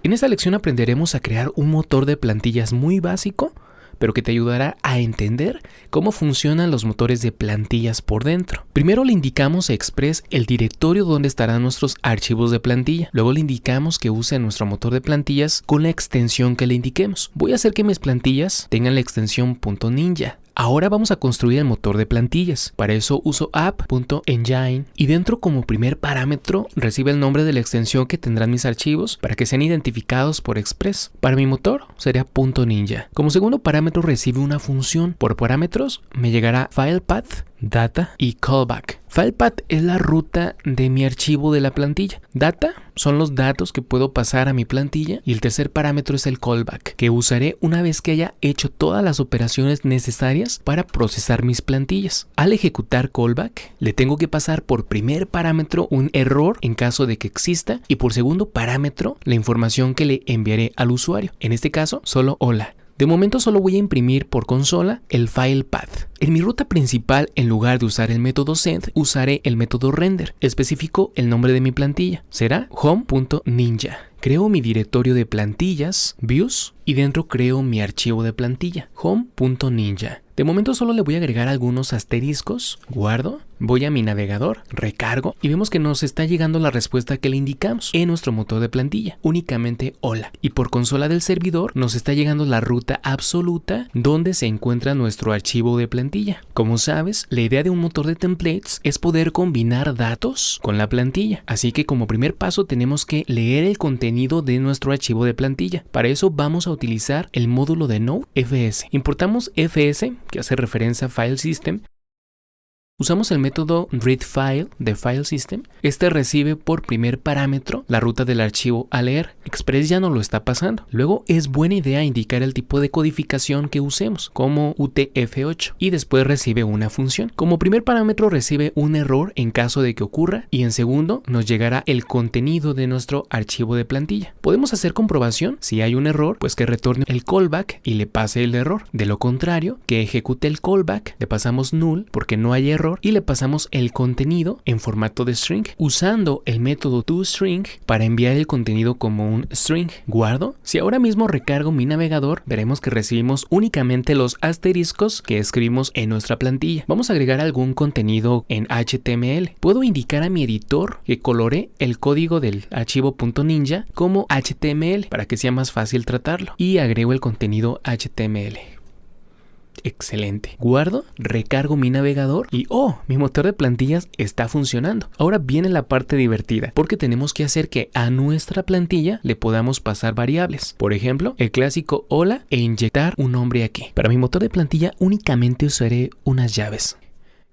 En esta lección aprenderemos a crear un motor de plantillas muy básico, pero que te ayudará a entender cómo funcionan los motores de plantillas por dentro. Primero le indicamos a Express el directorio donde estarán nuestros archivos de plantilla. Luego le indicamos que use nuestro motor de plantillas con la extensión que le indiquemos. Voy a hacer que mis plantillas tengan la extensión .ninja. Ahora vamos a construir el motor de plantillas. Para eso uso app.engine y dentro como primer parámetro recibe el nombre de la extensión que tendrán mis archivos para que sean identificados por Express. Para mi motor sería .ninja. Como segundo parámetro recibe una función. Por parámetros me llegará filepath, data y callback. Filepath es la ruta de mi archivo de la plantilla. Data son los datos que puedo pasar a mi plantilla y el tercer parámetro es el callback, que usaré una vez que haya hecho todas las operaciones necesarias para procesar mis plantillas. Al ejecutar callback, le tengo que pasar por primer parámetro un error en caso de que exista y por segundo parámetro la información que le enviaré al usuario. En este caso, solo hola. De momento solo voy a imprimir por consola el filepath. En mi ruta principal, en lugar de usar el método send, usaré el método render. Especifico el nombre de mi plantilla. Será home.ninja. Creo mi directorio de plantillas, views, y dentro creo mi archivo de plantilla, home.ninja. De momento solo le voy a agregar algunos asteriscos, guardo, voy a mi navegador, recargo y vemos que nos está llegando la respuesta que le indicamos en nuestro motor de plantilla, únicamente hola. Y por consola del servidor nos está llegando la ruta absoluta donde se encuentra nuestro archivo de plantilla. Como sabes, la idea de un motor de templates es poder combinar datos con la plantilla. Así que como primer paso tenemos que leer el contenido de nuestro archivo de plantilla. Para eso vamos a utilizar el módulo de Node.fs. Importamos fs, que hace referencia a File System. Usamos el método readFile de FileSystem. Este recibe por primer parámetro la ruta del archivo a leer. Express ya no lo está pasando. Luego es buena idea indicar el tipo de codificación que usemos, como UTF-8, y después recibe una función. Como primer parámetro recibe un error en caso de que ocurra y en segundo nos llegará el contenido de nuestro archivo de plantilla. Podemos hacer comprobación. Si hay un error, pues que retorne el callback y le pase el error. De lo contrario, que ejecute el callback, le pasamos null porque no hay error y le pasamos el contenido en formato de string usando el método toString para enviar el contenido como un string. Guardo. Si ahora mismo recargo mi navegador, veremos que recibimos únicamente los asteriscos que escribimos en nuestra plantilla. Vamos a agregar algún contenido en HTML. Puedo indicar a mi editor que colore el código del archivo .ninja como HTML para que sea más fácil tratarlo y agrego el contenido HTML. Excelente. Guardo, recargo mi navegador y mi motor de plantillas está funcionando. Ahora viene la parte divertida, porque tenemos que hacer que a nuestra plantilla le podamos pasar variables. Por ejemplo, el clásico hola e inyectar un nombre aquí. Para mi motor de plantilla únicamente usaré unas llaves.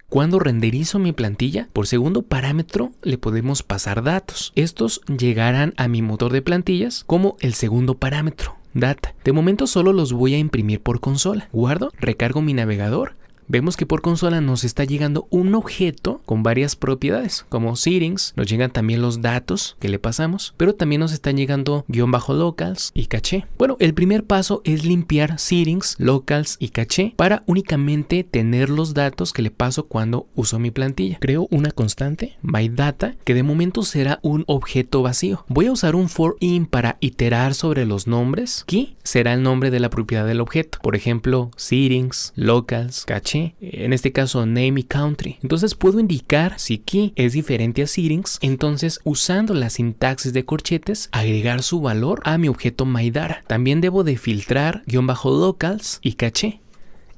Cuando renderizo mi plantilla, por segundo parámetro le podemos pasar datos. Estos llegarán a mi motor de plantillas como el segundo parámetro, data. De momento solo los voy a imprimir por consola. Guardo, recargo mi navegador. Vemos que por consola nos está llegando un objeto con varias propiedades, como settings, nos llegan también los datos que le pasamos, pero también nos están llegando --locals y caché. Bueno, el primer paso es limpiar settings, locals y caché para únicamente tener los datos que le paso cuando uso mi plantilla. Creo una constante, myData, que de momento será un objeto vacío. Voy a usar un for-in para iterar sobre los nombres. Key será el nombre de la propiedad del objeto, por ejemplo, settings, locals, caché. En este caso name y country. Entonces puedo indicar si key es diferente a settings, entonces usando la sintaxis de corchetes agregar su valor a mi objeto myData. También debo de filtrar --locals y caché.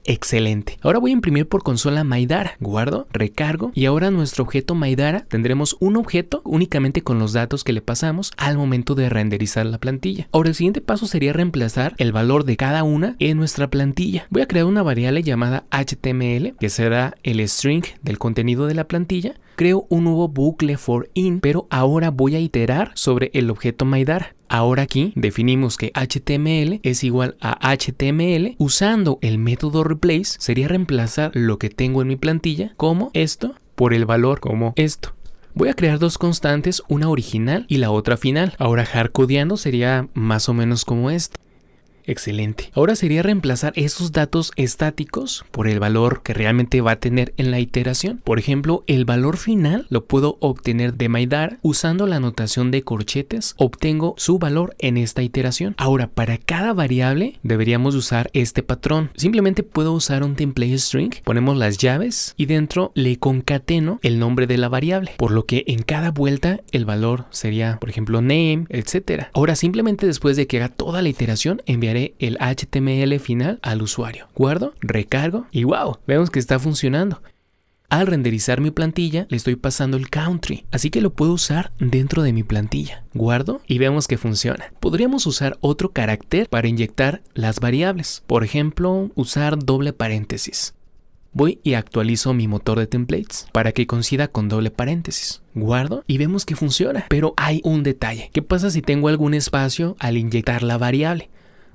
Excelente. Ahora voy a imprimir por consola myData. Guardo, recargo y ahora nuestro objeto myData tendremos un objeto únicamente con los datos que le pasamos al momento de renderizar la plantilla. Ahora el siguiente paso sería reemplazar el valor de cada una en nuestra plantilla. Voy a crear una variable llamada HTML que será el string del contenido de la plantilla. Creo un nuevo bucle for-in, pero ahora voy a iterar sobre el objeto myData. Ahora aquí definimos que HTML es igual a HTML. Usando el método replace sería reemplazar lo que tengo en mi plantilla como esto por el valor como esto. Voy a crear dos constantes, una original y la otra final. Ahora hardcodeando sería más o menos como esto. Excelente. Ahora sería reemplazar esos datos estáticos por el valor que realmente va a tener en la iteración. Por ejemplo, el valor final lo puedo obtener de MyData usando la notación de corchetes. Obtengo su valor en esta iteración. Ahora, para cada variable deberíamos usar este patrón. Simplemente puedo usar un template string, ponemos las llaves y dentro le concateno el nombre de la variable, por lo que en cada vuelta el valor sería, por ejemplo, name, etc. Ahora, simplemente después de que haga toda la iteración, enviaré el HTML final al usuario. Guardo, recargo y wow, vemos que está funcionando. Al renderizar mi plantilla le estoy pasando el country, así que lo puedo usar dentro de mi plantilla. Guardo y vemos que funciona. Podríamos usar otro carácter para inyectar las variables. Por ejemplo, usar doble paréntesis. Voy y actualizo mi motor de templates para que coincida con doble paréntesis. Guardo y vemos que funciona. Pero hay un detalle. ¿Qué pasa si tengo algún espacio al inyectar la variable?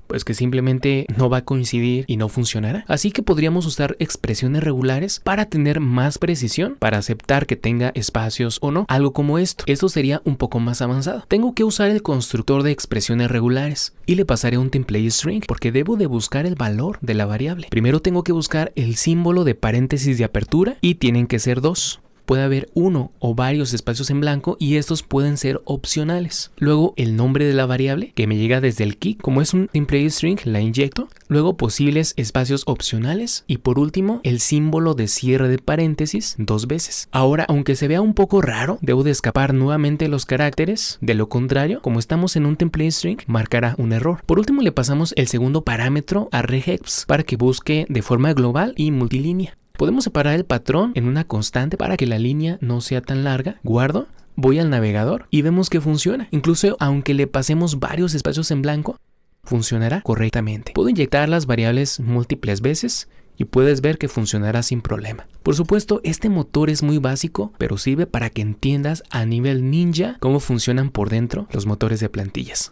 Pues que simplemente no va a coincidir y no funcionará. Así que podríamos usar expresiones regulares para tener más precisión, para aceptar que tenga espacios o no. Algo como esto. Esto sería un poco más avanzado. Tengo que usar el constructor de expresiones regulares y le pasaré un template string porque debo de buscar el valor de la variable. Primero tengo que buscar el símbolo de paréntesis de apertura y tienen que ser 2. Puede haber uno o varios espacios en blanco y estos pueden ser opcionales. Luego el nombre de la variable que me llega desde el key, como es un template string, la inyecto. Luego posibles espacios opcionales y por último el símbolo de cierre de paréntesis 2 veces. Ahora, aunque se vea un poco raro, debo de escapar nuevamente los caracteres. De lo contrario, como estamos en un template string, marcará un error. Por último le pasamos el segundo parámetro a regex para que busque de forma global y multilínea. Podemos separar el patrón en una constante para que la línea no sea tan larga. Guardo, voy al navegador y vemos que funciona. Incluso aunque le pasemos varios espacios en blanco, funcionará correctamente. Puedo inyectar las variables múltiples veces y puedes ver que funcionará sin problema. Por supuesto, este motor es muy básico, pero sirve para que entiendas a nivel ninja cómo funcionan por dentro los motores de plantillas.